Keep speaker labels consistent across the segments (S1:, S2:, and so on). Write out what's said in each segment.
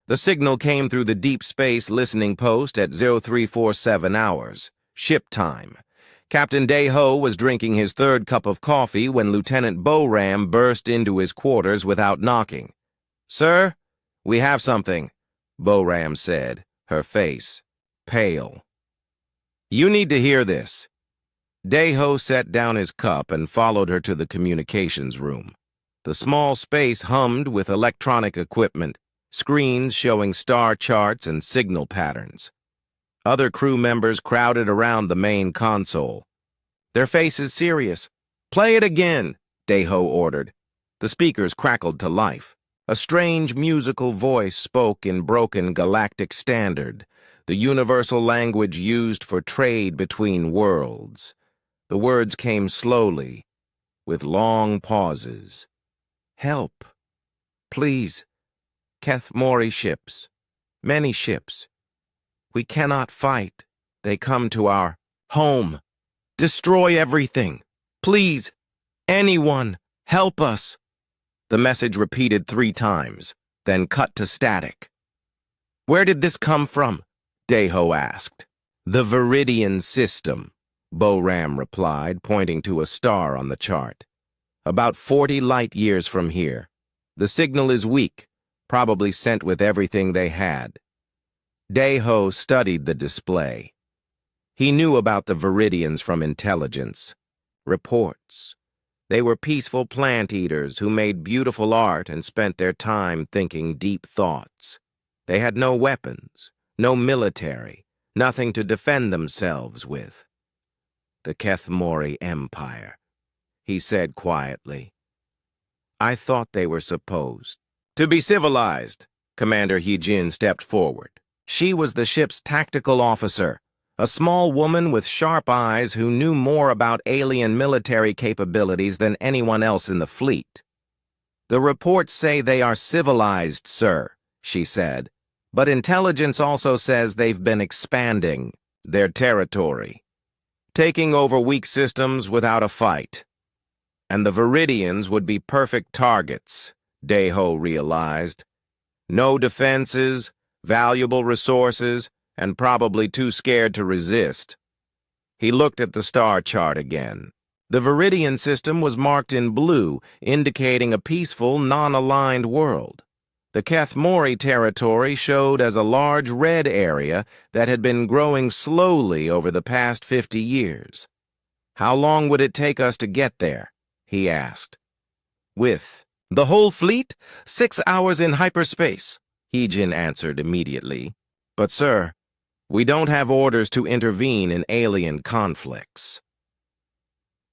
S1: The signal came through the deep space listening post at 0347 hours, ship time. Captain Deho was drinking his third cup of coffee when Lieutenant Boram burst into his quarters without knocking. "Sir, we have something," Boram said, her face pale. "You need to hear this." Deho set down his cup and followed her to the communications room. The small space hummed with electronic equipment, screens showing star charts and signal patterns. Other crew members crowded around the main console. Their faces serious. "Play it again," Deho ordered. The speakers crackled to life. A strange musical voice spoke in broken galactic standard, the universal language used for trade between worlds. The words came slowly, with long pauses. "Help. Please. Kethmori ships. Many ships. We cannot fight. They come to our home. Destroy everything. Please. Anyone. Help us." The message repeated 3 times, then cut to static. "Where did this come from?" Deho asked. "The Viridian system," Boram replied, pointing to a star on the chart. "About 40 light years from here. The signal is weak, probably sent with everything they had." Deho studied the display. He knew about the Viridians from intelligence. Reports. They were peaceful plant-eaters who made beautiful art and spent their time thinking deep thoughts. They had no weapons, no military, nothing to defend themselves with. "The Kethmori Empire," he said quietly. "I thought they were supposed to be civilized." Commander Heejin stepped forward. She was the ship's tactical officer, a small woman with sharp eyes who knew more about alien military capabilities than anyone else in the fleet. "The reports say they are civilized, sir," she said, "but intelligence also says they've been expanding their territory, taking over weak systems without a fight. And the Viridians would be perfect targets," Deho realized. "No defenses, valuable resources, and probably too scared to resist." He looked at the star chart again. The Viridian system was marked in blue, indicating a peaceful, non-aligned world. The Kethmori territory showed as a large red area that had been growing slowly over the past 50 years. "How long would it take us to get there?" he asked. "With the whole fleet? 6 hours in hyperspace," Heejin answered immediately. "But, sir, we don't have orders to intervene in alien conflicts."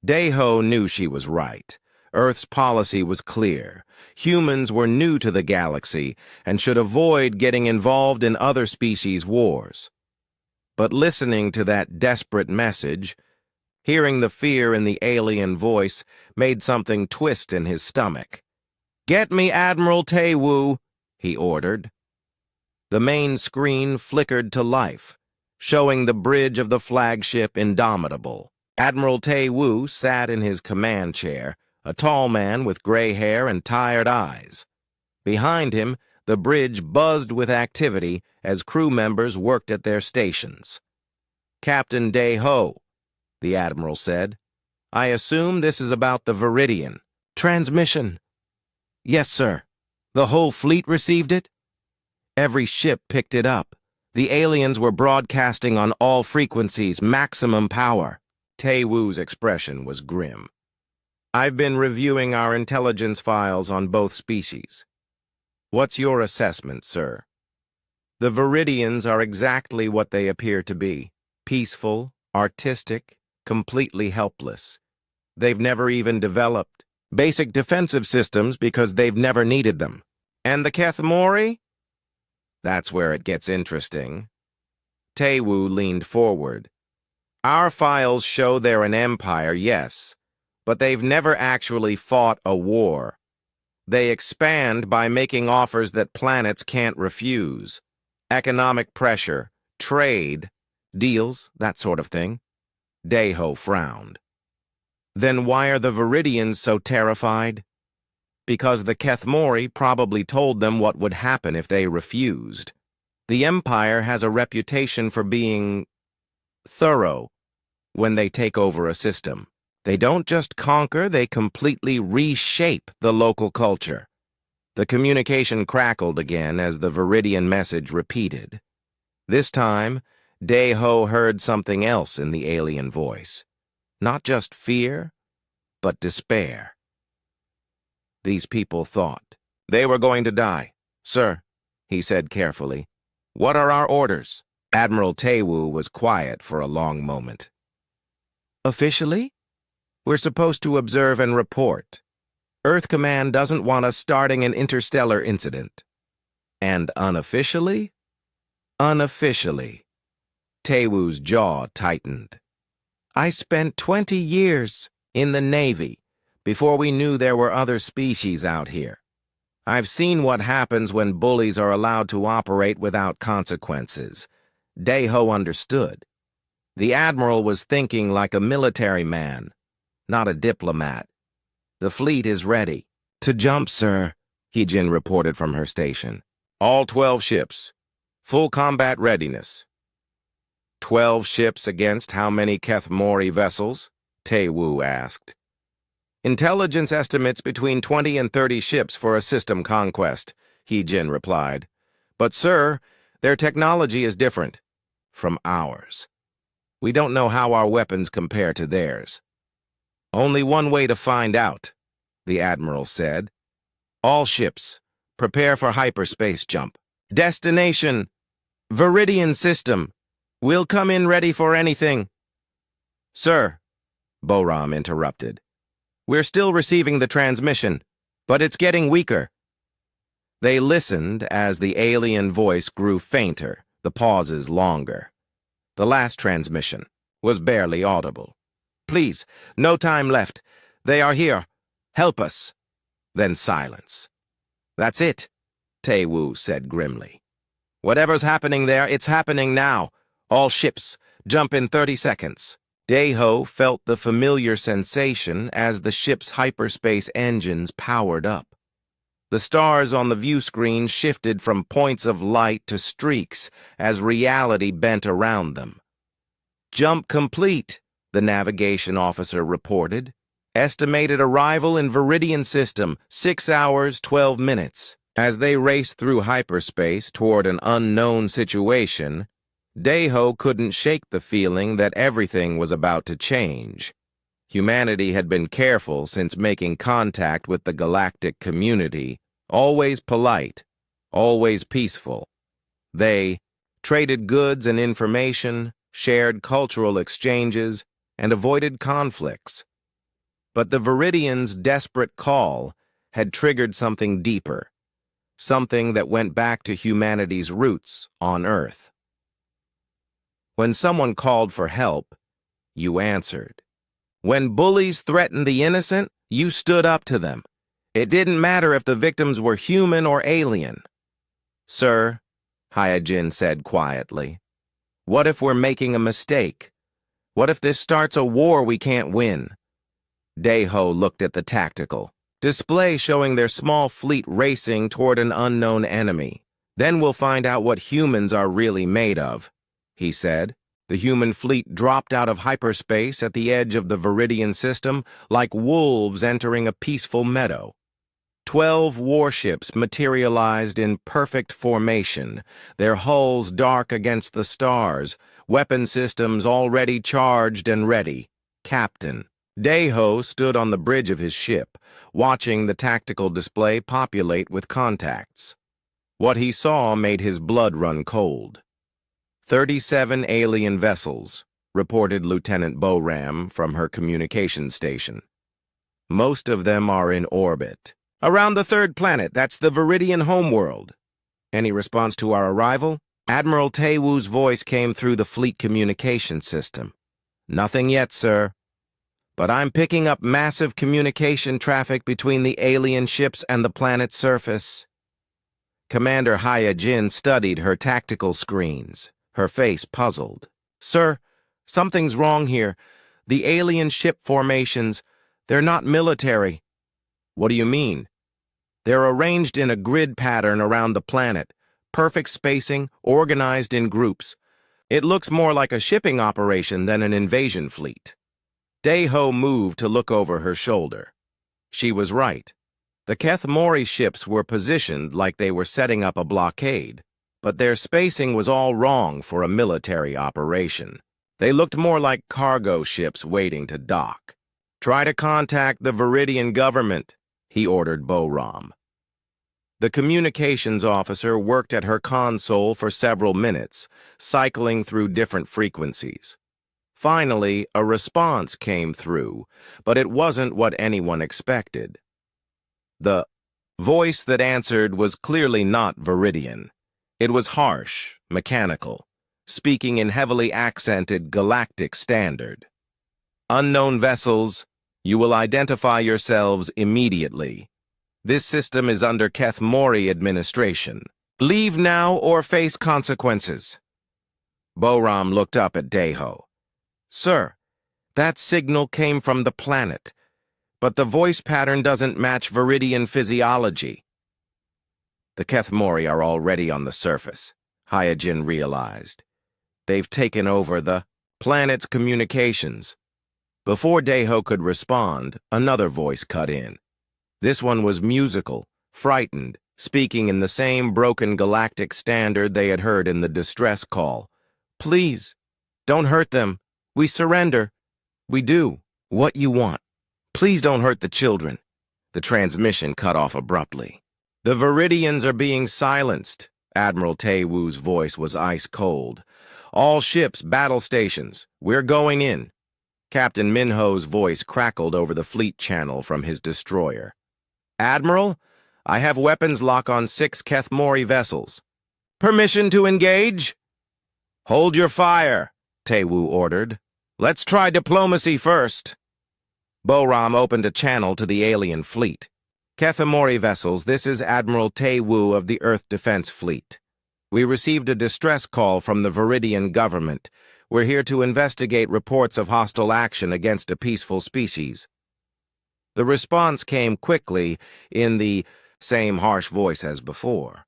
S1: Deho knew she was right. Earth's policy was clear. Humans were new to the galaxy and should avoid getting involved in other species' wars. But listening to that desperate message, hearing the fear in the alien voice, made something twist in his stomach. "Get me Admiral Taewu," he ordered. The main screen flickered to life, showing the bridge of the flagship Indomitable. Admiral Taewu sat in his command chair, a tall man with gray hair and tired eyes. Behind him, the bridge buzzed with activity as crew members worked at their stations. "Captain Deho," the Admiral said, "I assume this is about the Viridian." "Transmission." "Yes, sir. The whole fleet received it?" "Every ship picked it up. The aliens were broadcasting on all frequencies, maximum power." Taewu's expression was grim. "I've been reviewing our intelligence files on both species. What's your assessment, sir?" "The Viridians are exactly what they appear to be. Peaceful, artistic, completely helpless. They've never even developed basic defensive systems because they've never needed them. And the Kethmori? That's where it gets interesting." Taewu leaned forward. "Our files show they're an empire, yes, but they've never actually fought a war. They expand by making offers that planets can't refuse. Economic pressure, trade, deals, that sort of thing." Deho frowned. "Then why are the Viridians so terrified?" because the Kethmori probably told them what would happen if they refused. The Empire has a reputation for being thorough when they take over a system. They don't just conquer, they completely reshape the local culture. The communication crackled again as the Viridian message repeated. This time, Day-Ho heard something else in the alien voice. Not just fear, but despair. These people thought they were going to die. "Sir," he said carefully, "what are our orders?" Admiral Taewu was quiet for a long moment. "Officially, we're supposed to observe and report. Earth Command doesn't want us starting an interstellar incident." "And unofficially?" "Unofficially." Taewu's jaw tightened. "I spent 20 years in the Navy before we knew there were other species out here. I've seen what happens when bullies are allowed to operate without consequences." Day-Ho understood. The Admiral was thinking like a military man, not a diplomat. "The fleet is ready." "To jump, sir," Heejin reported from her station. "All 12 ships. Full combat readiness." 12 ships against how many Kethmori vessels? Taewu asked. "Intelligence estimates between 20 and 30 ships for a system conquest," Heejin replied. "But, sir, their technology is different from ours. We don't know how our weapons compare to theirs." "Only one way to find out," the Admiral said. "All ships, prepare for hyperspace jump. Destination, Viridian system. We'll come in ready for anything." "Sir," Boram interrupted, "we're still receiving the transmission, but it's getting weaker." They listened as the alien voice grew fainter, the pauses longer. The last transmission was barely audible. "Please, no time left. They are here. Help us." Then silence. "That's it," Taewu said grimly. "Whatever's happening there, it's happening now. All ships, jump in 30 seconds. Day-Ho felt the familiar sensation as the ship's hyperspace engines powered up. The stars on the view screen shifted from points of light to streaks as reality bent around them. "Jump complete," the navigation officer reported. "Estimated arrival in Viridian system, 6 hours, 12 minutes. As they raced through hyperspace toward an unknown situation, Day-Ho couldn't shake the feeling that everything was about to change. Humanity had been careful since making contact with the galactic community, always polite, always peaceful. They traded goods and information, shared cultural exchanges, and avoided conflicts. But the Viridians' desperate call had triggered something deeper, something that went back to humanity's roots on Earth. When someone called for help, you answered. When bullies threatened the innocent, you stood up to them. It didn't matter if the victims were human or alien. "Sir," Hyojin said quietly, "what if we're making a mistake? What if this starts a war we can't win?" Day-Ho looked at the tactical display showing their small fleet racing toward an unknown enemy. "Then we'll find out what humans are really made of," he said. The human fleet dropped out of hyperspace at the edge of the Viridian system like wolves entering a peaceful meadow. 12 warships materialized in perfect formation, their hulls dark against the stars, weapon systems already charged and ready. Captain Day-Ho stood on the bridge of his ship, watching the tactical display populate with contacts. What he saw made his blood run cold. 37 alien vessels, reported Lieutenant Boram from her communications station. Most of them are in orbit. "Around the third planet, that's the Viridian homeworld." "Any response to our arrival?" Admiral Taewu's voice came through the fleet communication system. "Nothing yet, sir. But I'm picking up massive communication traffic between the alien ships and the planet's surface." Commander Hyojin studied her tactical screens, her face puzzled. "Sir, something's wrong here. The alien ship formations, they're not military." "What do you mean?" They're arranged in a grid pattern around the planet, perfect spacing, organized in groups. It looks more like a shipping operation than an invasion fleet. Day-Ho moved to look over her shoulder. She was right. The Keth-Mori ships were positioned like they were setting up a blockade, but their spacing was all wrong for a military operation. They looked more like cargo ships waiting to dock. "Try to contact the Viridian government," he ordered Boram. The communications officer worked at her console for several minutes, cycling through different frequencies. Finally, a response came through, but it wasn't what anyone expected. The voice that answered was clearly not Viridian. It was harsh, mechanical, speaking in heavily accented Galactic Standard. "Unknown vessels, you will identify yourselves immediately. This system is under Keth-Mori administration. Leave now or face consequences." Boram looked up at Day-Ho. "Sir, that signal came from the planet, but the voice pattern doesn't match Viridian physiology." The Keth-Mori are already on the surface, Hyojin realized. They've taken over the planet's communications. Before Day-Ho could respond, another voice cut in. This one was musical, frightened, speaking in the same broken Galactic Standard they had heard in the distress call. "Please, don't hurt them. We surrender. We do what you want. Please don't hurt the children." The transmission cut off abruptly. "The Viridians are being silenced." Admiral Taewoo's voice was ice cold. "All ships, battle stations. We're going in." Captain Minho's voice crackled over the fleet channel from his destroyer. "Admiral, I have weapons lock on 6 Keth-Mori vessels. Permission to engage?" "Hold your fire," Taewoo ordered. "Let's try diplomacy first." Boram opened a channel to the alien fleet. "Keth-Mori vessels, this is Admiral Taewoo of the Earth Defense Fleet. We received a distress call from the Viridian government. We're here to investigate reports of hostile action against a peaceful species." The response came quickly in the same harsh voice as before.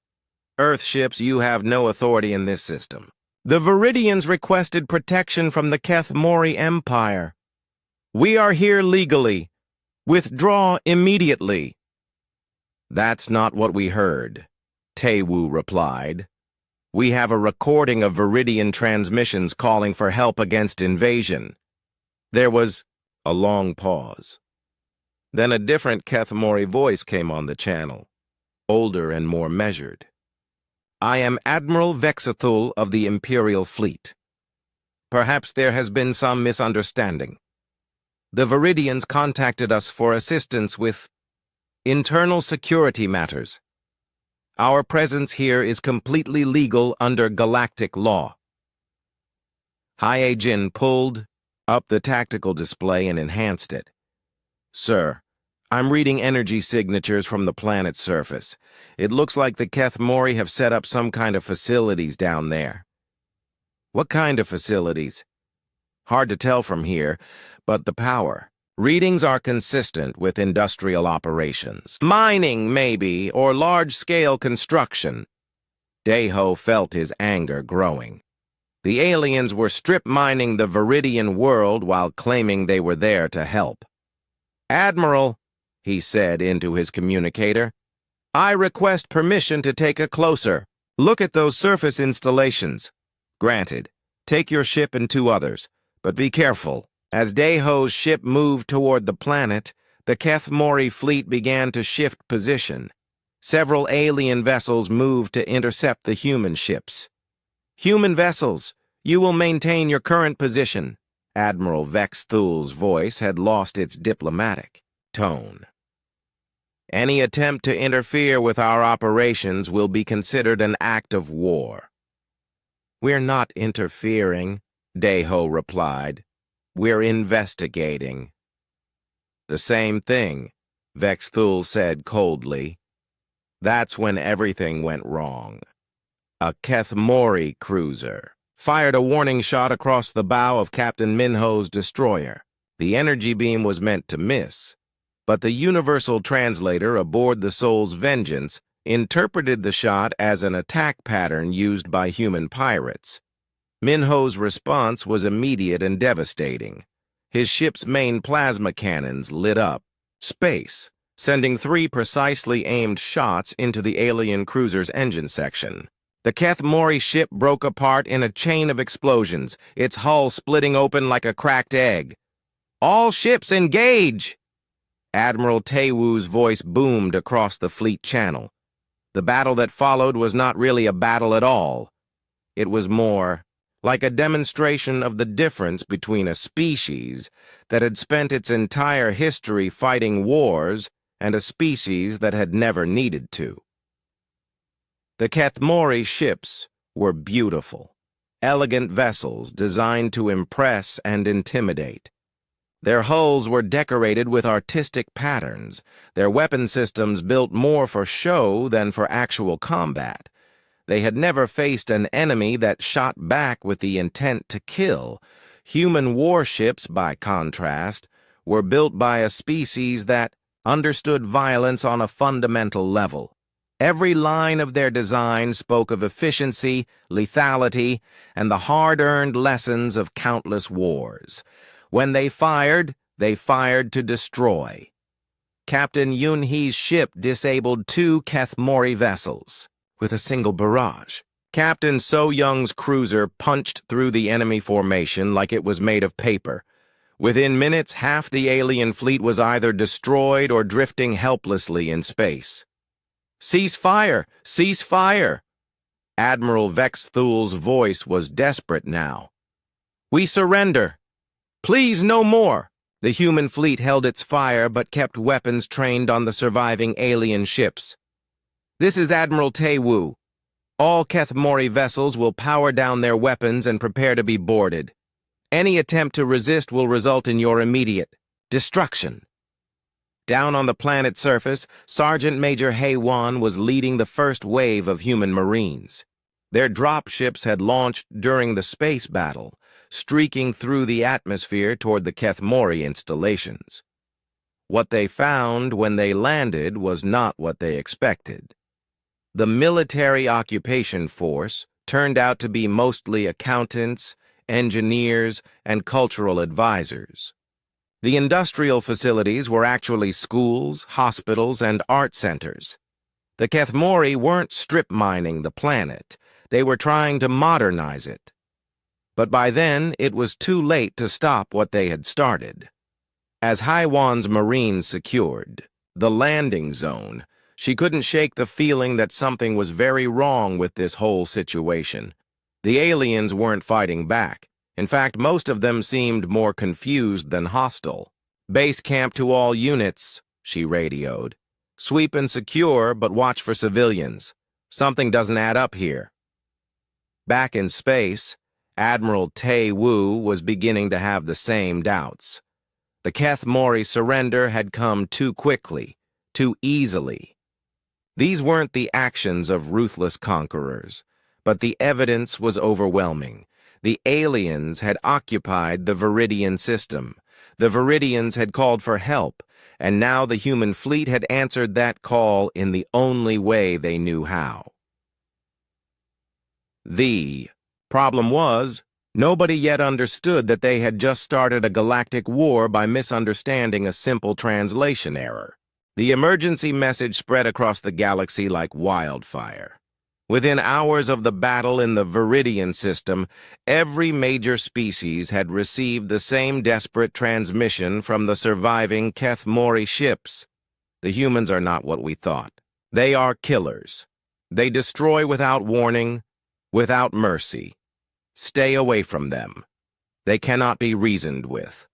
S1: "Earth ships, you have no authority in this system. The Viridians requested protection from the Keth-Mori Empire. We are here legally. Withdraw immediately." "That's not what we heard," Taewoo replied. "We have a recording of Viridian transmissions calling for help against invasion." There was a long pause. Then a different Keth-Mori voice came on the channel, older and more measured. "I am Admiral Vexathul of the Imperial Fleet. Perhaps there has been some misunderstanding. The Viridians contacted us for assistance with internal security matters. Our presence here is completely legal under galactic law." Hyojin pulled up the tactical display and enhanced it. "Sir, I'm reading energy signatures from the planet's surface. It looks like the Keth-Mori have set up some kind of facilities down there." "What kind of facilities?" "Hard to tell from here, but the power. Readings are consistent with industrial operations. Mining, maybe, or large-scale construction." Day-Ho felt his anger growing. The aliens were strip-mining the Viridian world while claiming they were there to help. "Admiral," he said into his communicator, "I request permission to take a closer look at those surface installations." "Granted. Take your ship and 2 others, but be careful." As Day-Ho's ship moved toward the planet, the Keth-Mori fleet began to shift position. Several alien vessels moved to intercept the human ships. "Human vessels, you will maintain your current position." Admiral Vex-Thul's voice had lost its diplomatic tone. "Any attempt to interfere with our operations will be considered an act of war." "We're not interfering," Day-Ho replied. "We're investigating." "The same thing," Vex-Thul said coldly. That's when everything went wrong. A Keth-Mori cruiser fired a warning shot across the bow of Captain Minho's destroyer. The energy beam was meant to miss, but the universal translator aboard the Soul's Vengeance interpreted the shot as an attack pattern used by human pirates. Minho's response was immediate and devastating. His ship's main plasma cannons lit up space, sending 3 precisely aimed shots into the alien cruiser's engine section. The Keth Mori ship broke apart in a chain of explosions, its hull splitting open like a cracked egg. "All ships engage!" Admiral Taewoo's voice boomed across the fleet channel. The battle that followed was not really a battle at all. It was more like a demonstration of the difference between a species that had spent its entire history fighting wars and a species that had never needed to. The Keth Mori ships were beautiful, elegant vessels designed to impress and intimidate. Their hulls were decorated with artistic patterns, their weapon systems built more for show than for actual combat. They had never faced an enemy that shot back with the intent to kill. Human warships, by contrast, were built by a species that understood violence on a fundamental level. Every line of their design spoke of efficiency, lethality, and the hard-earned lessons of countless wars. When they fired to destroy. Captain Yun-hee's ship disabled 2 Keth Mori vessels with a single barrage. Captain So-young's cruiser punched through the enemy formation like it was made of paper. Within minutes, half the alien fleet was either destroyed or drifting helplessly in space. "Cease fire! Cease fire!" Admiral Vex Thul's voice was desperate now. "We surrender! Please, no more!" The human fleet held its fire but kept weapons trained on the surviving alien ships. "This is Admiral Taewoo. All Keth Mori vessels will power down their weapons and prepare to be boarded. Any attempt to resist will result in your immediate destruction." Down on the planet's surface, Sergeant Major Hae-won was leading the first wave of human Marines. Their dropships had launched during the space battle, streaking through the atmosphere toward the Keth Mori installations. What they found when they landed was not what they expected. The military occupation force turned out to be mostly accountants, engineers, and cultural advisors. The industrial facilities were actually schools, hospitals, and art centers. The Keth Mori weren't strip mining the planet. They were trying to modernize it. But by then, it was too late to stop what they had started. As Hae-won's Marines secured the landing zone, she couldn't shake the feeling that something was very wrong with this whole situation. The aliens weren't fighting back. In fact, most of them seemed more confused than hostile. "Base camp to all units," she radioed. "Sweep and secure, but watch for civilians. Something doesn't add up here." Back in space, Admiral Taewoo was beginning to have the same doubts. The Keth Mori surrender had come too quickly, too easily. These weren't the actions of ruthless conquerors, but the evidence was overwhelming. The aliens had occupied the Viridian system. The Viridians had called for help, and now the human fleet had answered that call in the only way they knew how. The problem was, nobody yet understood that they had just started a galactic war by misunderstanding a simple translation error. The emergency message spread across the galaxy like wildfire. Within hours of the battle in the Viridian system, every major species had received the same desperate transmission from the surviving Keth Mori ships. The humans are not what we thought. They are killers. They destroy without warning, without mercy. Stay away from them. They cannot be reasoned with.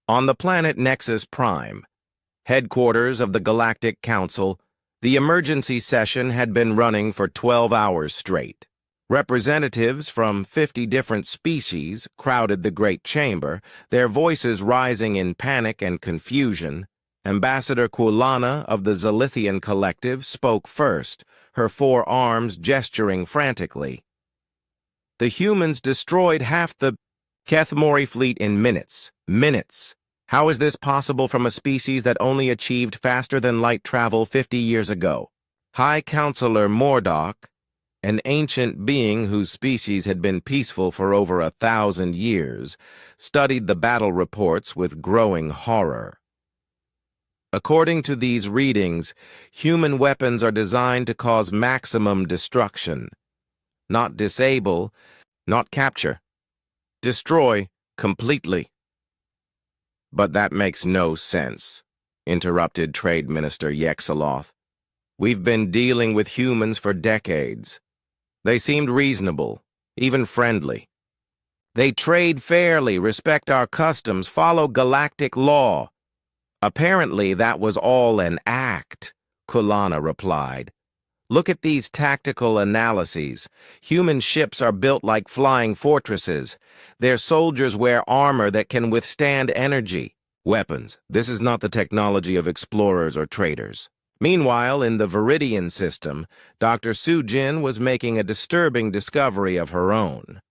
S1: On the planet Nexus Prime, headquarters of the Galactic Council, the emergency session had been running for 12 hours straight. Representatives from 50 different species crowded the Great Chamber, their voices rising in panic and confusion. Ambassador Kulana of the Zalithian Collective spoke first, her 4 arms gesturing frantically. "The humans destroyed half the Keth Mori fleet in minutes. Minutes. How is this possible from a species that only achieved faster-than-light travel 50 years ago? High Counselor Mordock, an ancient being whose species had been peaceful for over 1,000 years, studied the battle reports with growing horror. According to these readings, human weapons are designed to cause maximum destruction. Not disable, not capture. Destroy completely. But that makes no sense, interrupted Trade Minister Yexaloth. We've been dealing with humans for decades. They seemed reasonable, even friendly. They trade fairly, respect our customs, follow galactic law. Apparently that was all an act, Kulana replied. Look at these tactical analyses. Human ships are built like flying fortresses. Their soldiers wear armor that can withstand energy. Weapons. This is not the technology of explorers or traders. Meanwhile, in the Viridian system, Dr. Sujin was making a disturbing discovery of her own.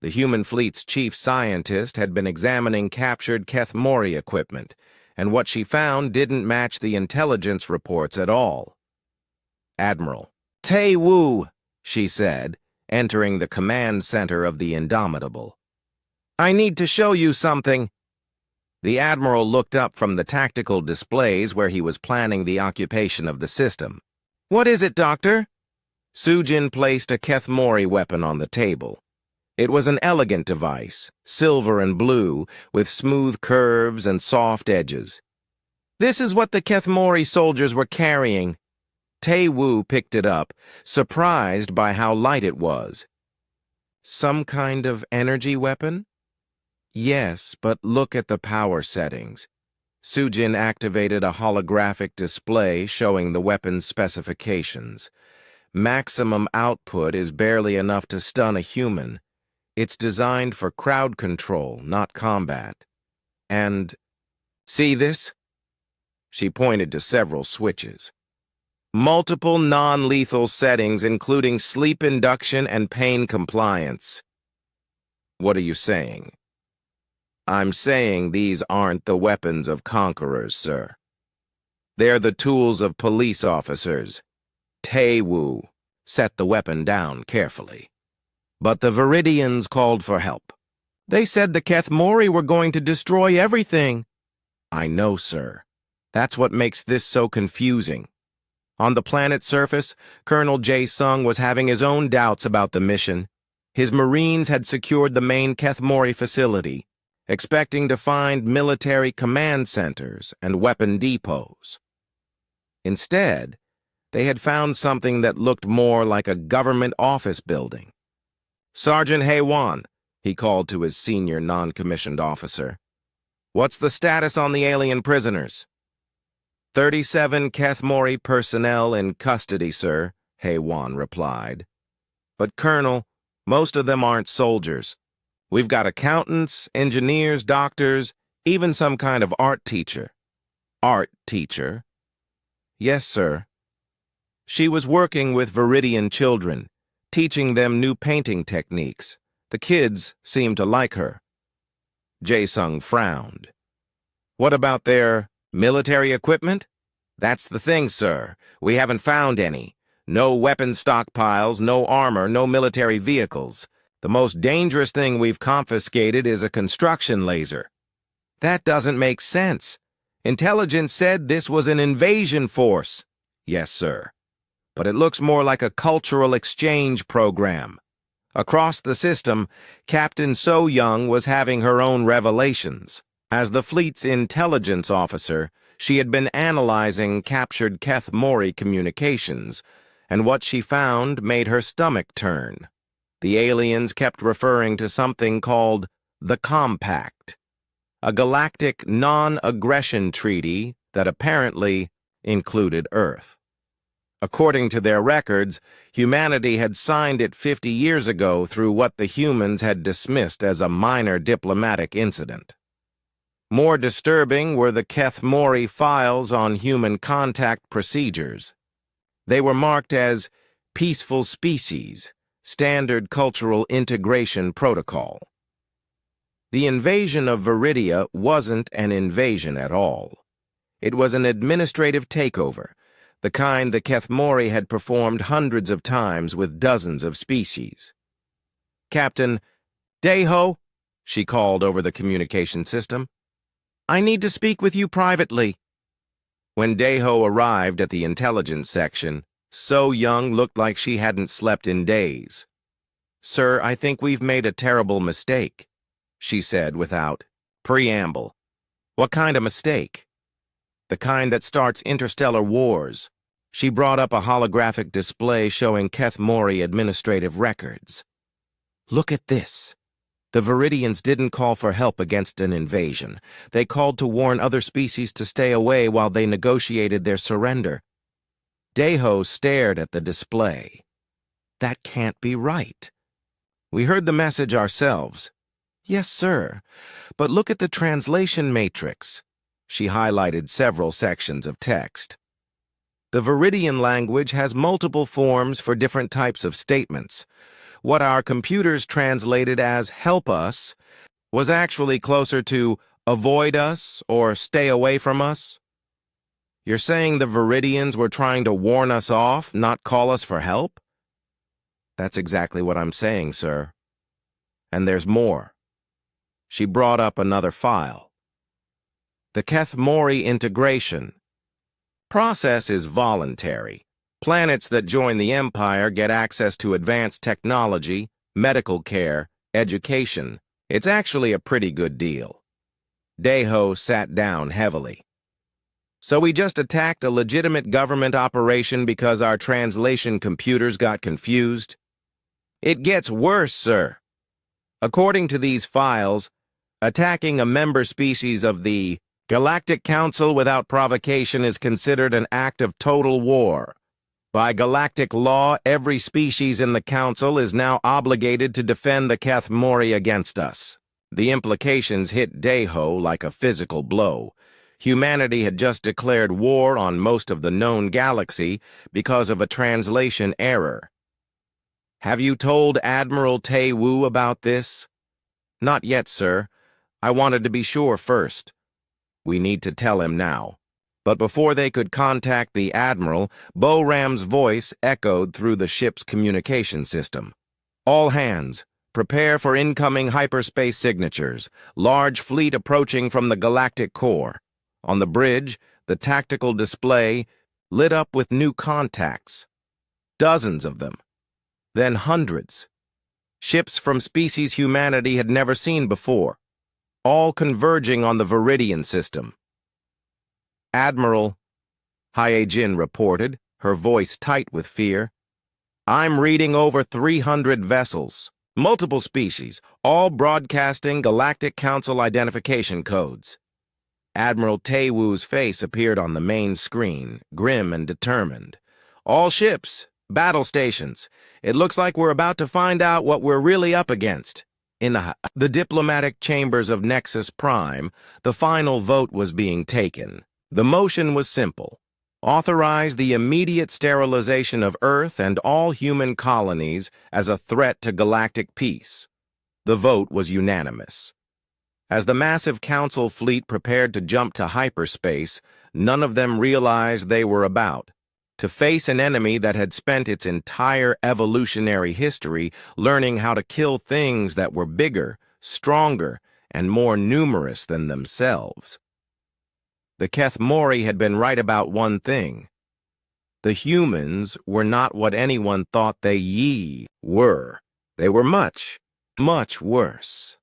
S1: The human fleet's chief scientist had been examining captured Kethmori equipment, and what she found didn't match the intelligence reports at all. Admiral. "Tae Wu," she said, entering the command center of the Indomitable. "I need to show you something." The Admiral looked up from the tactical displays where he was planning the occupation of the system. "What is it, Doctor?" Sujin placed a Kethmori weapon on the table. It was an elegant device, silver and blue, with smooth curves and soft edges. "This is what the Kethmori soldiers were carrying." Tae Wu picked it up, surprised by how light it was. "Some kind of energy weapon?" "Yes, but look at the power settings." Sujin activated a holographic display showing the weapon's specifications. Maximum output is barely enough to stun a human. It's designed for crowd control, not combat. And, see this? She pointed to several switches. Multiple non-lethal settings, including sleep induction and pain compliance. What are you saying? I'm saying these aren't the weapons of conquerors, sir. They're the tools of police officers. Tae Wu set the weapon down carefully. But the Viridians called for help. They said the Kethmori were going to destroy everything. I know, sir. That's what makes this so confusing. On the planet's surface, Colonel Jae-sung was having his own doubts about the mission. His Marines had secured the main Kethmori facility, expecting to find military command centers and weapon depots. Instead, they had found something that looked more like a government office building. "Sergeant Haewon," he called to his senior non-commissioned officer. "What's the status on the alien prisoners?" 37 Kethmori personnel in custody, sir, Haewon replied. "But, Colonel, most of them aren't soldiers. We've got accountants, engineers, doctors, even some kind of art teacher." "Art teacher?" "Yes, sir. She was working with Viridian children, teaching them new painting techniques. The kids seemed to like her." Jae-sung frowned. "What about their military equipment?" "That's the thing, sir. We haven't found any. No weapon stockpiles, no armor, no military vehicles. The most dangerous thing we've confiscated is a construction laser." "That doesn't make sense. Intelligence said this was an invasion force." "Yes, sir. But it looks more like a cultural exchange program." Across the system, Captain So Young was having her own revelations. As the fleet's intelligence officer, she had been analyzing captured Kethmori communications, and what she found made her stomach turn. The aliens kept referring to something called the Compact, a galactic non-aggression treaty that apparently included Earth. According to their records, humanity had signed it 50 years ago through what the humans had dismissed as a minor diplomatic incident. More disturbing were the Kethmori files on human contact procedures. They were marked as peaceful species, standard cultural integration protocol. The invasion of Viridia wasn't an invasion at all. It was an administrative takeover, the kind the Kethmori had performed hundreds of times with dozens of species. "Captain Deho," she called over the communication system, "I need to speak with you privately." When Deho arrived at the intelligence section, So Young looked like she hadn't slept in days. "Sir, I think we've made a terrible mistake," she said without preamble. "What kind of mistake?" "The kind that starts interstellar wars." She brought up a holographic display showing Kethmori administrative records. "Look at this. The Viridians didn't call for help against an invasion. They called to warn other species to stay away while they negotiated their surrender." Deho stared at the display. "That can't be right." "We heard the message ourselves." "Yes, sir. But look at the translation matrix." She highlighted several sections of text. "The Viridian language has multiple forms for different types of statements. What our computers translated as 'help us' was actually closer to 'avoid us' or 'stay away from us.' You're saying the Viridians were trying to warn us off, not call us for help?" "That's exactly what I'm saying, sir. And there's more." She brought up another file. "The Kethmori integration process is voluntary. Planets that join the Empire get access to advanced technology, medical care, education. It's actually a pretty good deal." Deho sat down heavily. "So we just attacked a legitimate government operation because our translation computers got confused?" "It gets worse, sir. According to these files, attacking a member species of the Galactic Council without provocation is considered an act of total war. By galactic law, every species in the Council is now obligated to defend the Kethmori against us." The implications hit Deho like a physical blow. Humanity had just declared war on most of the known galaxy because of a translation error. "Have you told Admiral Tae Woo about this?" "Not yet, sir. I wanted to be sure first." "We need to tell him now." But before they could contact the Admiral, Bo-Ram's voice echoed through the ship's communication system. "All hands, prepare for incoming hyperspace signatures. Large fleet approaching from the galactic core." On the bridge, the tactical display lit up with new contacts. Dozens of them. Then hundreds. Ships from species humanity had never seen before, all converging on the Viridian system. "Admiral," Hyejin reported, her voice tight with fear, "I'm reading over 300 vessels, multiple species, all broadcasting Galactic Council identification codes." Admiral Tae Woo's face appeared on the main screen, grim and determined. "All ships, battle stations. It looks like we're about to find out what we're really up against." In the diplomatic chambers of Nexus Prime, the final vote was being taken. The motion was simple: authorize the immediate sterilization of Earth and all human colonies as a threat to galactic peace. The vote was unanimous. As the massive Council fleet prepared to jump to hyperspace, none of them realized they were about to face an enemy that had spent its entire evolutionary history learning how to kill things that were bigger, stronger, and more numerous than themselves. The Kethmori had been right about one thing. The humans were not what anyone thought they were. They were much, much worse.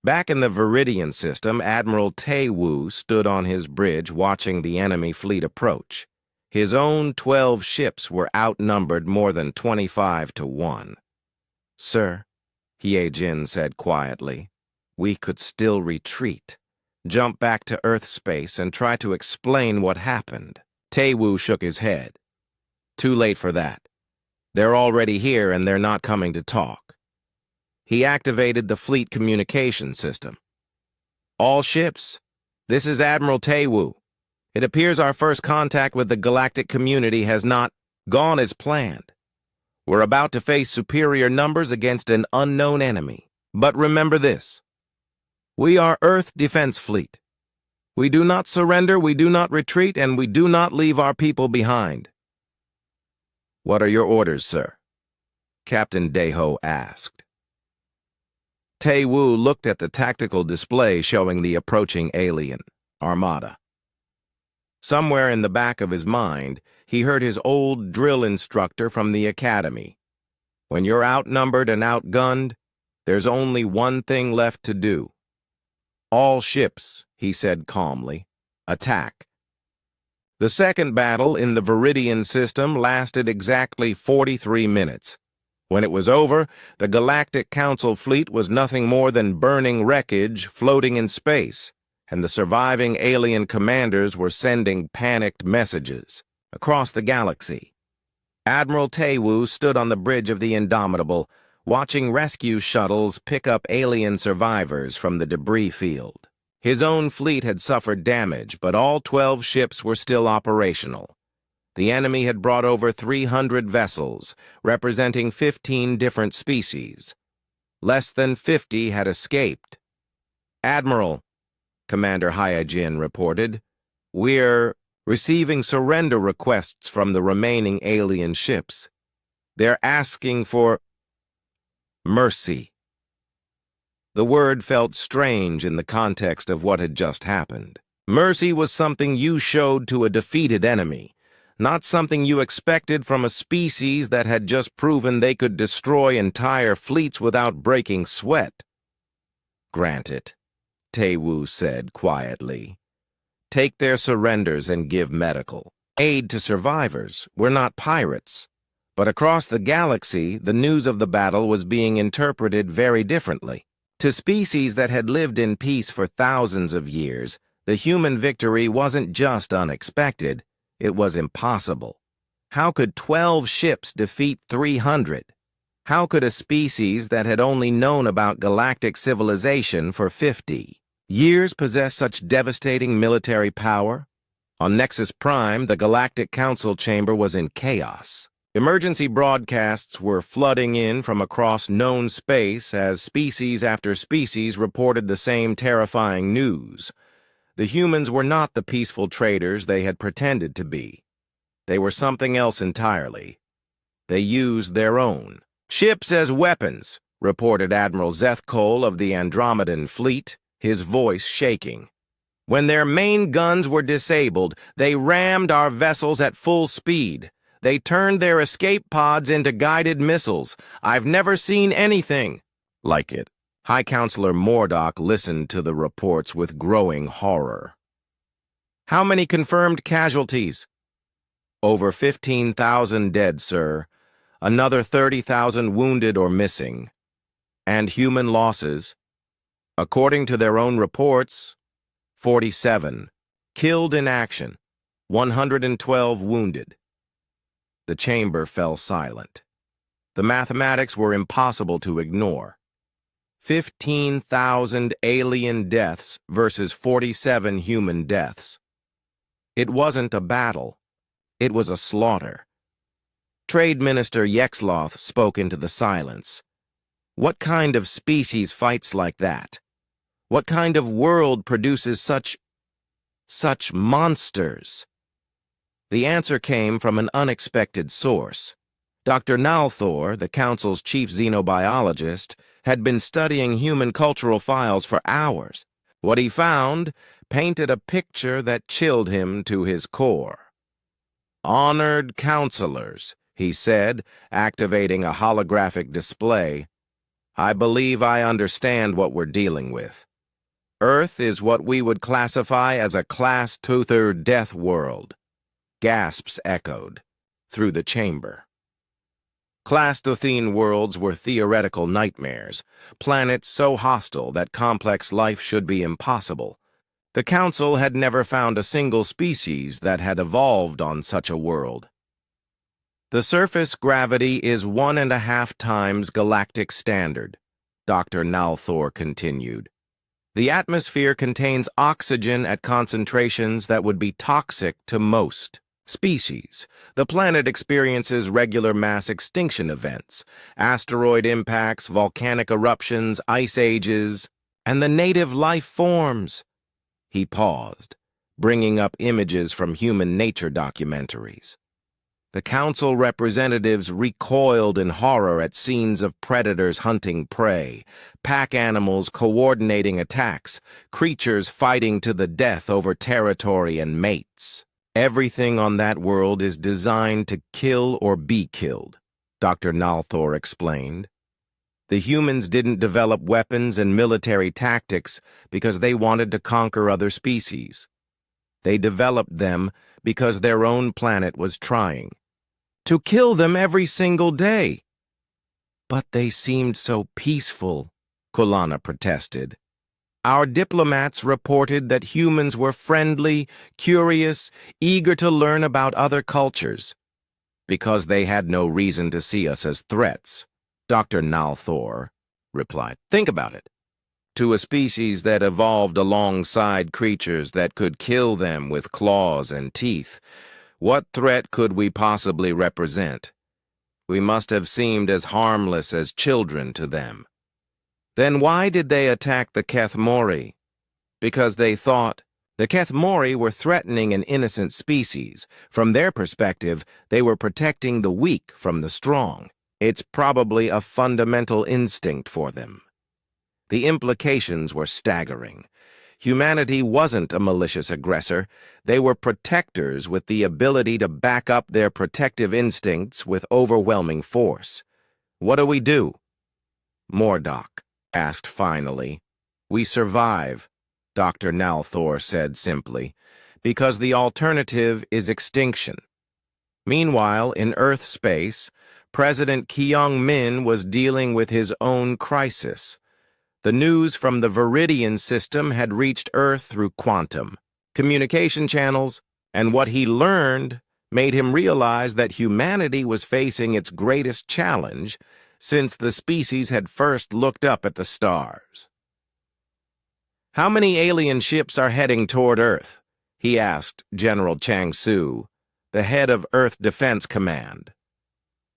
S1: Back in the Viridian system, Admiral Tae Woo stood on his bridge watching the enemy fleet approach. His own 12 ships were outnumbered more than 25 to 1. "Sir," Hyejin said quietly, "we could still retreat. Jump back to Earth space and try to explain what happened." Tae Woo shook his head. "Too late for that. They're already here and they're not coming to talk." He activated the fleet communication system. "All ships, this is Admiral Tae Woo. It appears our first contact with the galactic community has not gone as planned. We're about to face superior numbers against an unknown enemy. But remember this. We are Earth Defense Fleet. We do not surrender, we do not retreat, and we do not leave our people behind. What are your orders, sir? Captain Deho asked. Tae-woo looked at the tactical display showing the approaching alien armada. Somewhere in the back of his mind, he heard his old drill instructor from the academy. When you're outnumbered and outgunned, there's only one thing left to do. All ships, he said calmly, attack. The second battle in the Viridian system lasted exactly 43 minutes. When it was over, the Galactic Council fleet was nothing more than burning wreckage floating in space, and the surviving alien commanders were sending panicked messages across the galaxy. Admiral Tae-woo stood on the bridge of the Indomitable, watching rescue shuttles pick up alien survivors from the debris field. His own fleet had suffered damage, but all 12 ships were still operational. The enemy had brought over 300 vessels, representing 15 different species. Less than 50 had escaped. "Admiral," Commander Hyojin reported, "we're receiving surrender requests from the remaining alien ships. They're asking for mercy." The word felt strange in the context of what had just happened. Mercy was something you showed to a defeated enemy, not something you expected from a species that had just proven they could destroy entire fleets without breaking sweat. "Grant it," Tae-woo said quietly. "Take their surrenders and give medical aid to survivors. We're not pirates." But across the galaxy, the news of the battle was being interpreted very differently. To species that had lived in peace for thousands of years, the human victory wasn't just unexpected, it was impossible. How could 12 ships defeat 300? How could a species that had only known about galactic civilization for 50 years possess such devastating military power? On Nexus Prime, the Galactic Council chamber was in chaos. Emergency broadcasts were flooding in from across known space as species after species reported the same terrifying news. The humans were not the peaceful traders they had pretended to be. They were something else entirely. They used their own ships as weapons, reported Admiral Zethkol of the Andromedan fleet, his voice shaking. "When their main guns were disabled, they rammed our vessels at full speed. They turned their escape pods into guided missiles. I've never seen anything like it." High Counselor Mordock listened to the reports with growing horror. "How many confirmed casualties?" "Over 15,000 dead, sir. Another 30,000 wounded or missing. And human losses, according to their own reports, 47. Killed in action, 112 wounded." The chamber fell silent. The mathematics were impossible to ignore. 15,000 alien deaths versus 47 human deaths. It wasn't a battle. It was a slaughter. Trade Minister Yexloth spoke into the silence. What kind of species fights like that? What kind of world produces such monsters? The answer came from an unexpected source. Dr. Nalthor, the Council's chief xenobiologist, had been studying human cultural files for hours. What he found painted a picture that chilled him to his core. "Honored counselors," he said, activating a holographic display. "I believe I understand what we're dealing with. Earth is what we would classify as a Class 2 death world." Gasps echoed through the chamber. Class 2 worlds were theoretical nightmares, planets so hostile that complex life should be impossible. The Council had never found a single species that had evolved on such a world. "The surface gravity is 1.5 times galactic standard," Dr. Nalthor continued. "The atmosphere contains oxygen at concentrations that would be toxic to most. Species. The planet experiences regular mass extinction events, asteroid impacts, volcanic eruptions, ice ages, and the native life forms. He paused, bringing up images from human nature documentaries. The council representatives recoiled in horror at scenes of predators hunting prey, pack animals coordinating attacks, creatures fighting to the death over territory and mates. Everything on that world is designed to kill or be killed, Dr. Nalthor explained. The humans didn't develop weapons and military tactics because they wanted to conquer other species. They developed them because their own planet was trying to kill them every single day. But they seemed so peaceful, Kulana protested. Our diplomats reported that humans were friendly, curious, eager to learn about other cultures, because they had no reason to see us as threats, Dr. Nalthor replied. Think about it. To a species that evolved alongside creatures that could kill them with claws and teeth, what threat could we possibly represent? We must have seemed as harmless as children to them. Then why did they attack the Kethmori? Because they thought the Kethmori were threatening an innocent species. From their perspective, they were protecting the weak from the strong. It's probably a fundamental instinct for them. The implications were staggering. Humanity wasn't a malicious aggressor. They were protectors with the ability to back up their protective instincts with overwhelming force. What do we do? Mordock asked finally. We survive, Dr. Nalthor said simply, because the alternative is extinction. Meanwhile, in Earth space, President Kyung-min was dealing with his own crisis. The news from the Viridian system had reached Earth through quantum communication channels, and what he learned made him realize that humanity was facing its greatest challenge since the species had first looked up at the stars. How many alien ships are heading toward Earth? He asked General Chang-Su, the head of Earth Defense Command.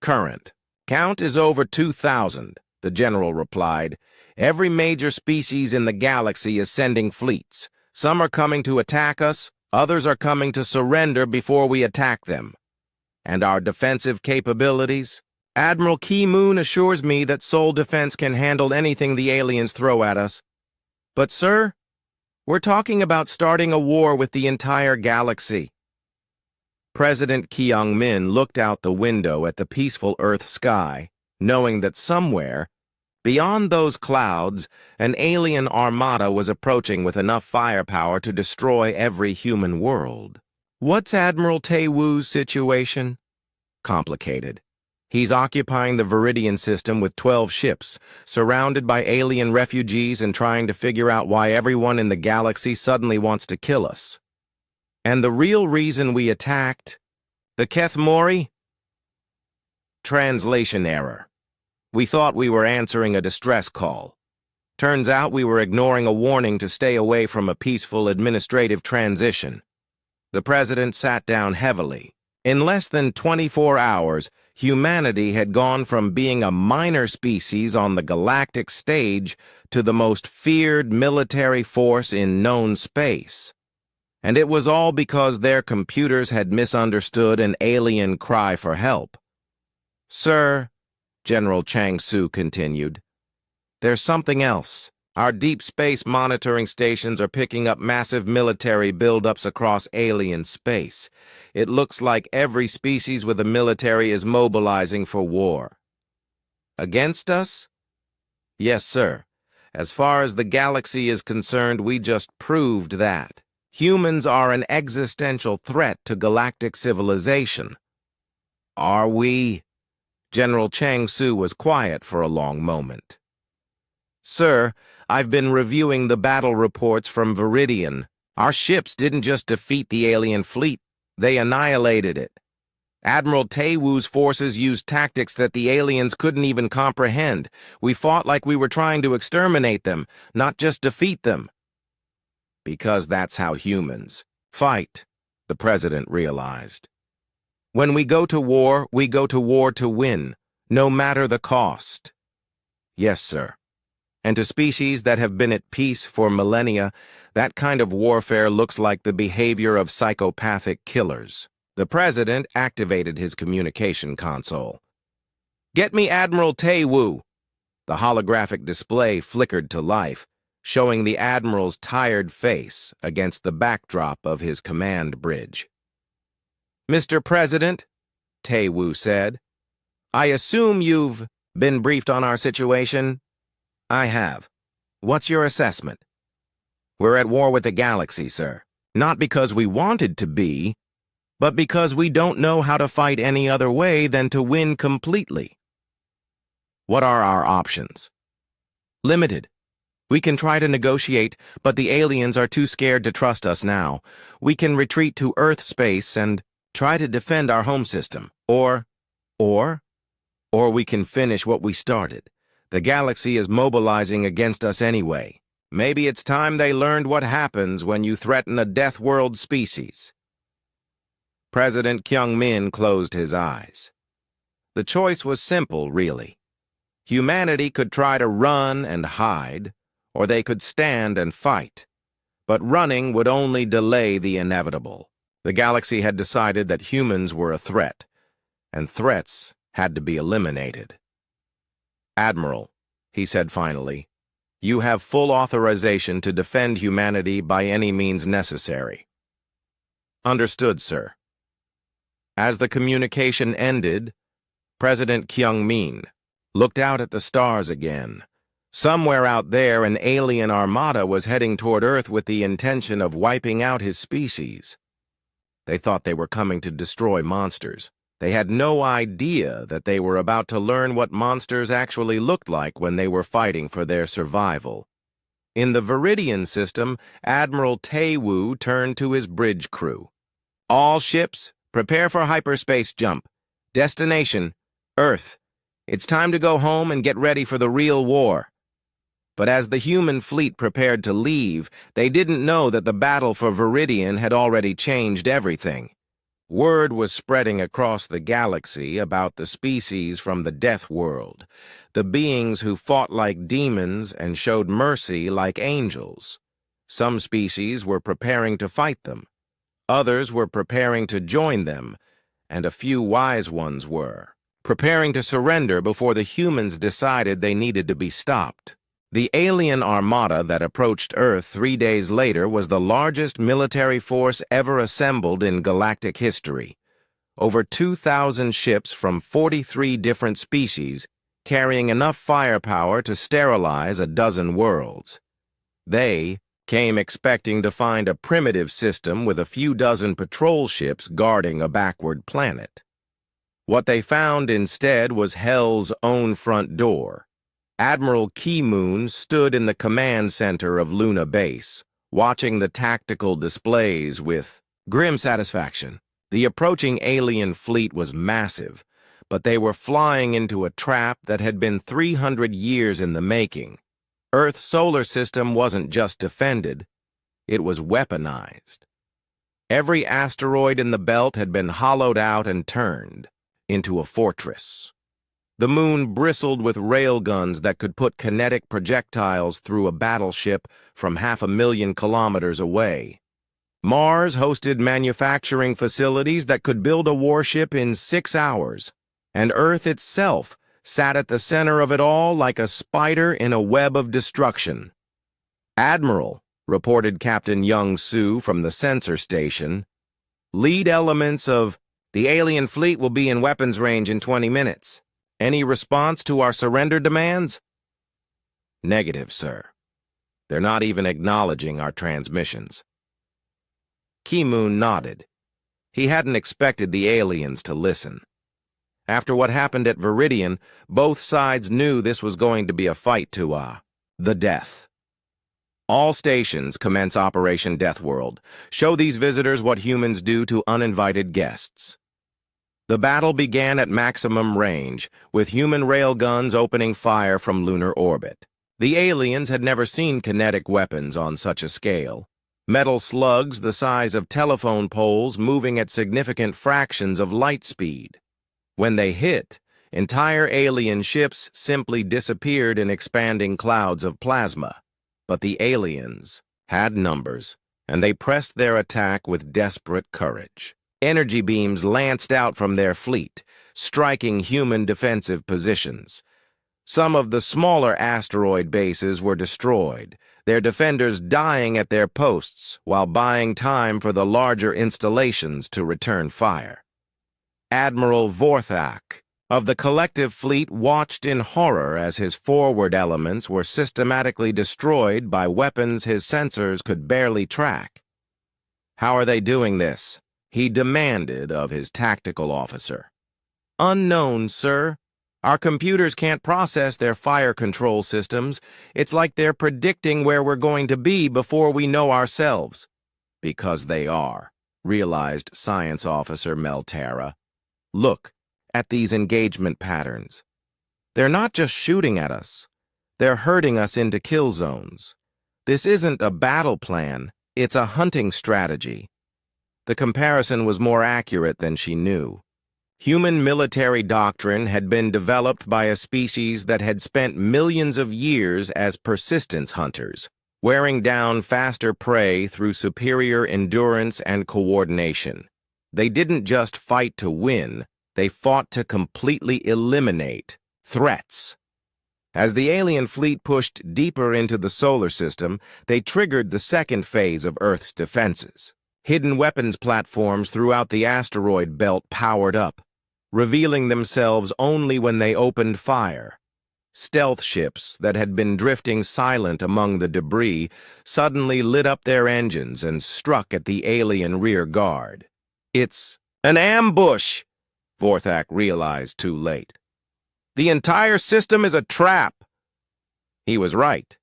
S1: Current count is over 2,000, the general replied. Every major species in the galaxy is sending fleets. Some are coming to attack us, others are coming to surrender before we attack them. And our defensive capabilities? Admiral Ki Moon assures me that Sol Defense can handle anything the aliens throw at us. But, sir, we're talking about starting a war with the entire galaxy. President Kyung-min looked out the window at the peaceful Earth sky, knowing that somewhere, beyond those clouds, an alien armada was approaching with enough firepower to destroy every human world. What's Admiral Taewoo's situation? Complicated. He's occupying the Viridian system with 12 ships, surrounded by alien refugees and trying to figure out why everyone in the galaxy suddenly wants to kill us. And the real reason we attacked the Kethmori? Translation error. We thought we were answering a distress call. Turns out we were ignoring a warning to stay away from a peaceful administrative transition. The president sat down heavily. In less than 24 hours, humanity had gone from being a minor species on the galactic stage to the most feared military force in known space. And it was all because their computers had misunderstood an alien cry for help. Sir, General Chang-Su continued, there's something else. Our deep space monitoring stations are picking up massive military buildups across alien space. It looks like every species with a military is mobilizing for war. Against us? Yes, sir. As far as the galaxy is concerned, we just proved that. Humans are an existential threat to galactic civilization. Are we? General Chang-Su was quiet for a long moment. Sir, I've been reviewing the battle reports from Viridian. Our ships didn't just defeat the alien fleet, they annihilated it. Admiral Taewoo's forces used tactics that the aliens couldn't even comprehend. We fought like we were trying to exterminate them, not just defeat them. Because that's how humans fight, the president realized. When we go to war to win, no matter the cost. Yes, sir. And to species that have been at peace for millennia, that kind of warfare looks like the behavior of psychopathic killers. The president activated his communication console. "Get me Admiral Tae-woo." The holographic display flickered to life, showing the admiral's tired face against the backdrop of his command bridge. "Mr. President," Tae-woo said, "I assume you've been briefed on our situation?" "I have. What's your assessment?" "We're at war with the galaxy, sir. Not because we wanted to be, but because we don't know how to fight any other way than to win completely." "What are our options?" "Limited. We can try to negotiate, but the aliens are too scared to trust us now. We can retreat to Earth space and try to defend our home system. Or we can finish what we started. The galaxy is mobilizing against us anyway. Maybe it's time they learned what happens when you threaten a death world species." President Kyung-min closed his eyes. The choice was simple, really. Humanity could try to run and hide, or they could stand and fight. But running would only delay the inevitable. The galaxy had decided that humans were a threat, and threats had to be eliminated. "Admiral," he said finally, "you have full authorization to defend humanity by any means necessary." "Understood, sir." As the communication ended, President Kyung-min looked out at the stars again. Somewhere out there, an alien armada was heading toward Earth with the intention of wiping out his species. They thought they were coming to destroy monsters. They had no idea that they were about to learn what monsters actually looked like when they were fighting for their survival. In the Viridian system, Admiral Tae-woo turned to his bridge crew. "All ships, prepare for hyperspace jump. Destination, Earth. It's time to go home and get ready for the real war." But as the human fleet prepared to leave, they didn't know that the battle for Viridian had already changed everything. Word was spreading across the galaxy about the species from the Death World, the beings who fought like demons and showed mercy like angels. Some species were preparing to fight them. Others were preparing to join them, and a few wise ones were preparing to surrender before the humans decided they needed to be stopped. The alien armada that approached Earth 3 days later was the largest military force ever assembled in galactic history. Over 2,000 ships from 43 different species, carrying enough firepower to sterilize a dozen worlds. They came expecting to find a primitive system with a few dozen patrol ships guarding a backward planet. What they found instead was Hell's own front door. Admiral Ki-moon stood in the command center of Luna Base, watching the tactical displays with grim satisfaction. The approaching alien fleet was massive, but they were flying into a trap that had been 300 years in the making. Earth's solar system wasn't just defended, it was weaponized. Every asteroid in the belt had been hollowed out and turned into a fortress. The moon bristled with railguns that could put kinetic projectiles through a battleship from 500,000 kilometers away. Mars hosted manufacturing facilities that could build a warship in 6 hours, and Earth itself sat at the center of it all like a spider in a web of destruction. "Admiral," reported Captain Young-soo from the sensor station, "lead elements of the alien fleet will be in weapons range in 20 minutes. Any response to our surrender demands?" "Negative, sir. They're not even acknowledging our transmissions." Ki-moon nodded. He hadn't expected the aliens to listen. After what happened at Viridian, both sides knew this was going to be a fight to the death. "All stations commence Operation Deathworld. Show these visitors what humans do to uninvited guests." The battle began at maximum range, with human railguns opening fire from lunar orbit. The aliens had never seen kinetic weapons on such a scale. metal slugs the size of telephone poles moving at significant fractions of light speed. When they hit, entire alien ships simply disappeared in expanding clouds of plasma. But the aliens had numbers, and they pressed their attack with desperate courage. Energy beams lanced out from their fleet, striking human defensive positions. Some of the smaller asteroid bases were destroyed, their defenders dying at their posts while buying time for the larger installations to return fire. Admiral Vorthak of the collective fleet watched in horror as his forward elements were systematically destroyed by weapons his sensors could barely track. "How are they doing this?" he demanded of his tactical officer. "Unknown, sir. Our computers can't process their fire control systems. It's like they're predicting where we're going to be before we know ourselves." "Because they are," realized Science Officer Melterra. "Look at these engagement patterns. They're not just shooting at us. They're herding us into kill zones. This isn't a battle plan. It's a hunting strategy." The comparison was more accurate than she knew. Human military doctrine had been developed by a species that had spent millions of years as persistence hunters, wearing down faster prey through superior endurance and coordination. They didn't just fight to win, they fought to completely eliminate threats. As the alien fleet pushed deeper into the solar system, they triggered the second phase of Earth's defenses. Hidden weapons platforms throughout the asteroid belt powered up, revealing themselves only when they opened fire. Stealth ships that had been drifting silent among the debris suddenly lit up their engines and struck at the alien rear guard. "It's an ambush," Vorthak realized too late. "The entire system is a trap." He was right.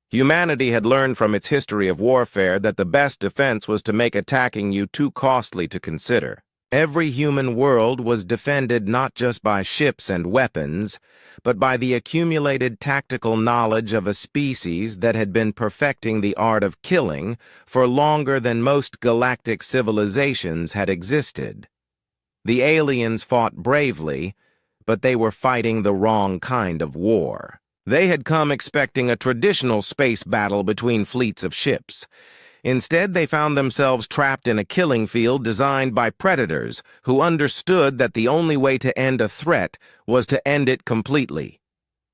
S1: Humanity had learned from its history of warfare that the best defense was to make attacking you too costly to consider. Every human world was defended not just by ships and weapons, but by the accumulated tactical knowledge of a species that had been perfecting the art of killing for longer than most galactic civilizations had existed. The aliens fought bravely, but they were fighting the wrong kind of war. They had come expecting a traditional space battle between fleets of ships. Instead, they found themselves trapped in a killing field designed by predators who understood that the only way to end a threat was to end it completely.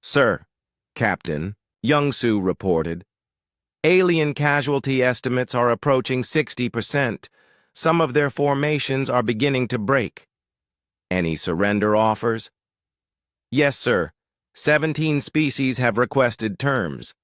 S1: "Sir, Captain," Youngsu reported, "alien casualty estimates are approaching 60%. Some of their formations are beginning to break." "Any surrender offers?" "Yes, sir. 17 species have requested terms."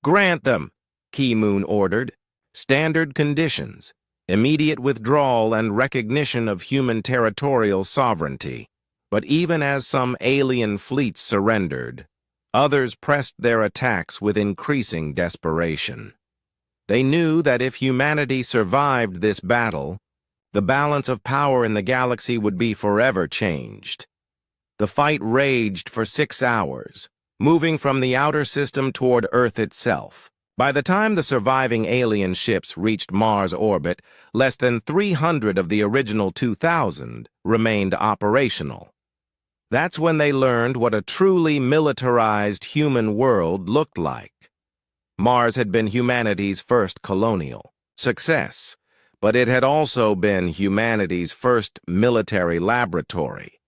S1: "Grant them," Ki Moon ordered. "Standard conditions, immediate withdrawal and recognition of human territorial sovereignty." But even as some alien fleets surrendered, others pressed their attacks with increasing desperation. They knew that if humanity survived this battle, the balance of power in the galaxy would be forever changed. The fight raged for 6 hours, moving from the outer system toward Earth itself. By the time the surviving alien ships reached Mars orbit, less than 300 of the original 2,000 remained operational. That's when they learned what a truly militarized human world looked like. Mars had been humanity's first colonial success, but it had also been humanity's first military laboratory.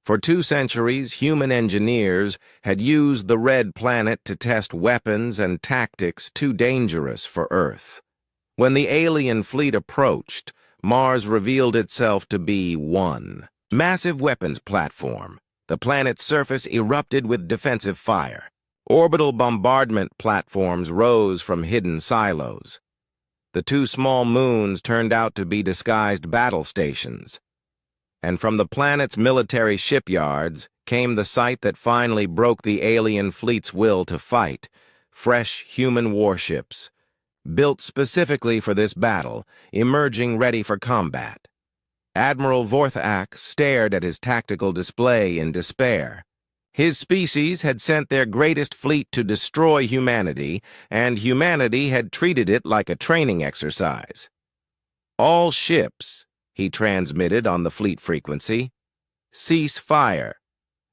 S1: For 2 centuries, human engineers had used the Red Planet to test weapons and tactics too dangerous for Earth. When the alien fleet approached, Mars revealed itself to be one massive weapons platform. The planet's surface erupted with defensive fire. Orbital bombardment platforms rose from hidden silos. The 2 small moons turned out to be disguised battle stations. And from the planet's military shipyards came the sight that finally broke the alien fleet's will to fight: fresh human warships, built specifically for this battle, emerging ready for combat. Admiral Vorthak stared at his tactical display in despair. His species had sent their greatest fleet to destroy humanity, and humanity had treated it like a training exercise. "All ships," he transmitted on the fleet frequency, "cease fire.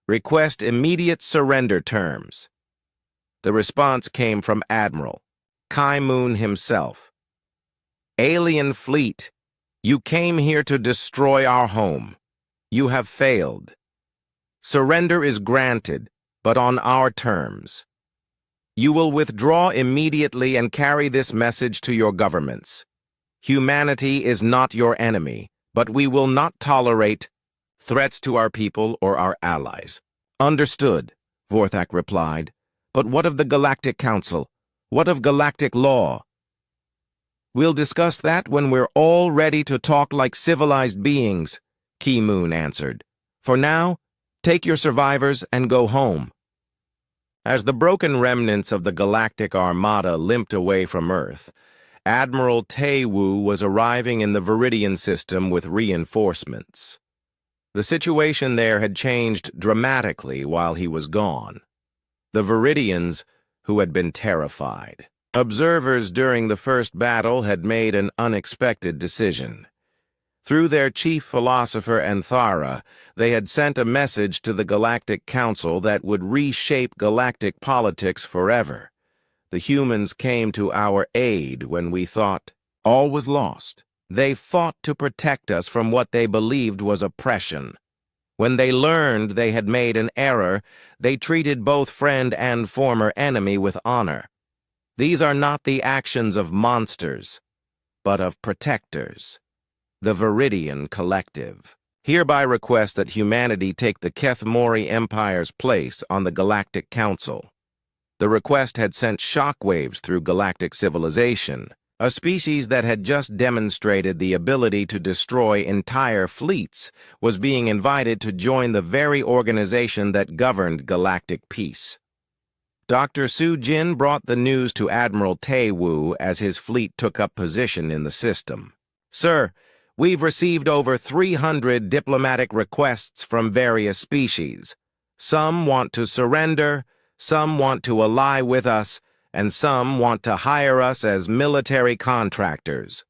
S1: Request immediate surrender terms." The response came from Admiral Kai Moon himself. "Alien fleet, you came here to destroy our home. You have failed. Surrender is granted, but on our terms. You will withdraw immediately and carry this message to your governments. Humanity is not your enemy, but we will not tolerate threats to our people or our allies." "Understood," Vorthak replied. "But what of the Galactic Council? What of galactic law?" "We'll discuss that when we're all ready to talk like civilized beings," Ki Moon answered. "For now, take your survivors and go home." As the broken remnants of the Galactic Armada limped away from Earth, Admiral Tae-woo was arriving in the Viridian system with reinforcements. The situation there had changed dramatically while he was gone. The Viridians, who had been terrified. Observers during the first battle had made an unexpected decision. Through their chief philosopher Anthara, they had sent a message to the Galactic Council that would reshape galactic politics forever. The humans came to our aid when we thought all was lost. They fought to protect us from what they believed was oppression. When they learned they had made an error, they treated both friend and former enemy with honor. These are not the actions of monsters, but of protectors. The Viridian Collective hereby request that humanity take the Keth-Mori Empire's place on the Galactic Council. The request had sent shockwaves through galactic civilization. A species that had just demonstrated the ability to destroy entire fleets was being invited to join the very organization that governed galactic peace. Dr. Su-jin brought the news to Admiral Tae-woo as his fleet took up position in the system. "Sir, we've received over 300 diplomatic requests from various species. Some want to surrender, some want to ally with us, and some want to hire us as military contractors."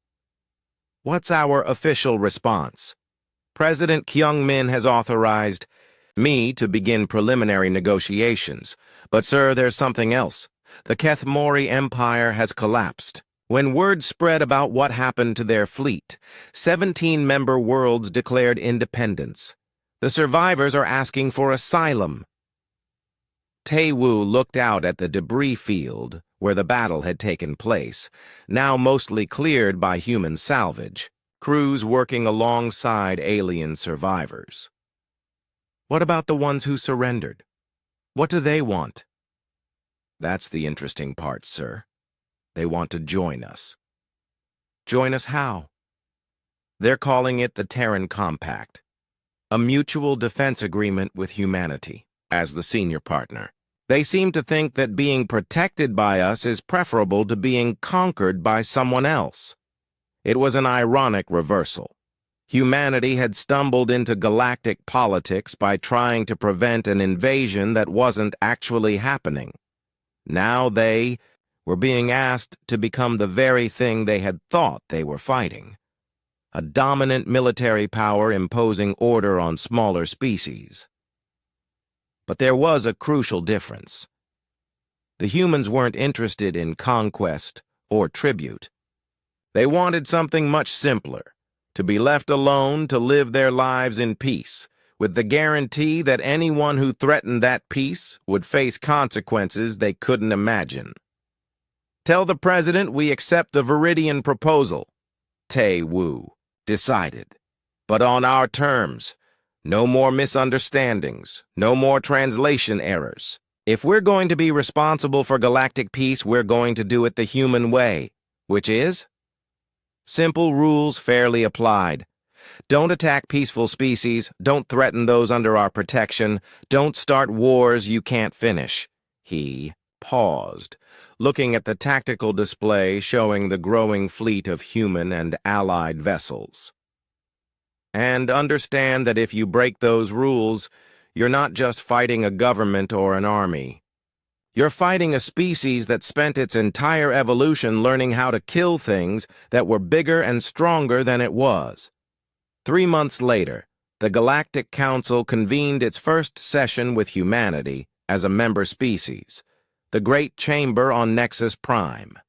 S1: "What's our official response?" "President Kyung-min has authorized me to begin preliminary negotiations. But, sir, there's something else. The Keth-Mori Empire has collapsed. When word spread about what happened to their fleet, 17 member worlds declared independence. The survivors are asking for asylum." Tae-woo looked out at the debris field where the battle had taken place, now mostly cleared by human salvage, crews working alongside alien survivors. "What about the ones who surrendered? What do they want?" "That's the interesting part, sir. They want to join us." "Join us how?" "They're calling it the Terran Compact, a mutual defense agreement with humanity, as the senior partner. They seem to think that being protected by us is preferable to being conquered by someone else." It was an ironic reversal. Humanity had stumbled into galactic politics by trying to prevent an invasion that wasn't actually happening. Now they were being asked to become the very thing they had thought they were fighting. A dominant military power imposing order on smaller species. But there was a crucial difference. The humans weren't interested in conquest or tribute. They wanted something much simpler, to be left alone to live their lives in peace, with the guarantee that anyone who threatened that peace would face consequences they couldn't imagine. "Tell the president we accept the Viridian proposal," Tae-woo decided. "But on our terms. No more misunderstandings, no more translation errors. If we're going to be responsible for galactic peace, we're going to do it the human way, which is simple rules fairly applied. Don't attack peaceful species, don't threaten those under our protection, don't start wars you can't finish." He paused, looking at the tactical display showing the growing fleet of human and allied vessels. "And understand that if you break those rules, you're not just fighting a government or an army. You're fighting a species that spent its entire evolution learning how to kill things that were bigger and stronger than it was. 3 months later, the Galactic Council convened its first session with humanity as a member species, the Great Chamber on Nexus Prime.